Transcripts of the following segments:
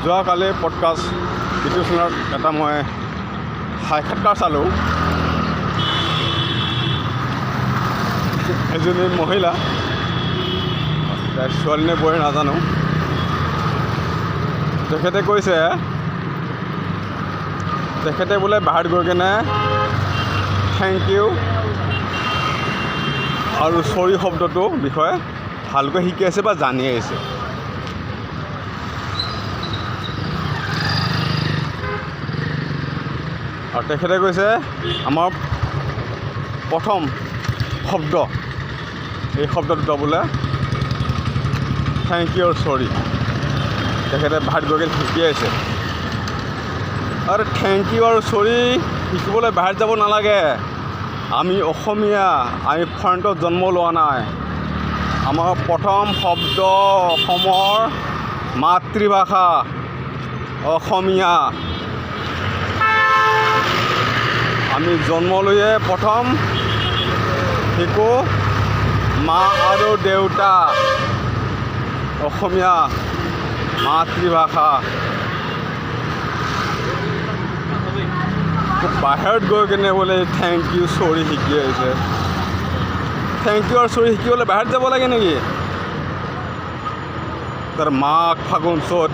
যোৱাকালি podcast YouTube চেনেলত এটা মই সাক্ষাৎকাৰ চালোঁ। এজনী মহিলা, ছোৱালী নে বোৱাৰী নাজানো, তেখেতে কৈছে তেখেতে বোলে বাহিৰত গৈ কেনে থেংক ইউ আৰু চৰি শব্দটোৰ বিষয়ে ভালকৈ শিকি আছে বা জানি আহিছে। আৰু তেখেতে কৈছে আমাৰ প্ৰথম শব্দ এই শব্দ দুটা বোলে থেংক ইউ আৰু চৰি। তেখেতে বাহিৰত গৈ কিনে শিকি আহিছে। আৰু থেংক ইউ আৰু চৰি শিকিবলৈ বাহিৰত যাব নালাগে। আমি অসমীয়া, আমি ফৰেনত জন্ম লোৱা নাই। আমাৰ প্ৰথম শব্দ অসমৰ মাতৃভাষা অসমীয়া। আমি জন্ম লৈয়ে প্ৰথম শিকোঁ মা আৰু দেউতা, অসমীয়া মাতৃভাষা। বাহিৰত গৈ কেনে বোলে থেংক ইউ চৰি শিকি আহিছে। থেংক ইউ আৰু চৰি শিকিবলৈ বাহিৰত যাব লাগে নেকি? তাৰ মাঘ ফাগুন চ'ত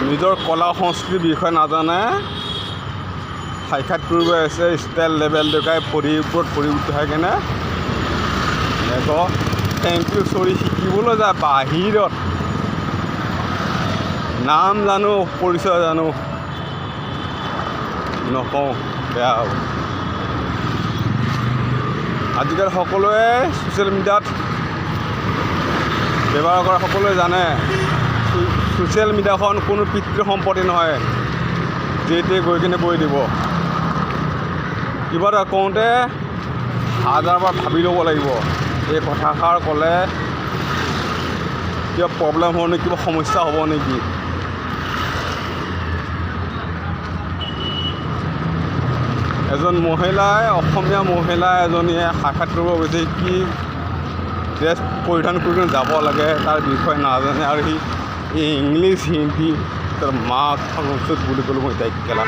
নিজৰ কলা সংস্কৃতিৰ বিষয়ে নাজানে, সাক্ষাৎ কৰিব আছে ষ্টাইল লেভেল দেখাই ওপৰত পঢ়ি উঠাই কেনে থেংক ইউ চৰি শিকিবলৈ যায় বাহিৰত। নাম জানো, পৰিচয় জানো, নকওঁ, বেয়া হ'ব। আজিকালি সকলোৱে ছ'চিয়েল মিডিয়াত ব্যৱহাৰ কৰা সকলোৱে জানে ছ'চিয়েল মিডিয়াখন কোনো পিতৃ সম্পত্তি নহয়, যেতিয়াই গৈ কিনে কৈ দিব। কিবা এটা কওঁতে হাজাৰবাৰ ভাবি ল'ব লাগিব, এই কথাষাৰ ক'লে কিবা প্ৰব্লেম হ'ব নেকি, কিবা সমস্যা হ'ব নেকি। এজন মহিলাই, অসমীয়া মহিলা এজনীয়ে সাক্ষাৎ কৰিব গৈছে, কি ড্ৰেছ পৰিধান কৰি যাব লাগে তাৰ বিষয়ে নাজানে, আৰু সি ইংলিছ হিন্দী তাৰ মাক ফাগুন চ'ত বুলি ক'লোঁ মই তাইক কেলা।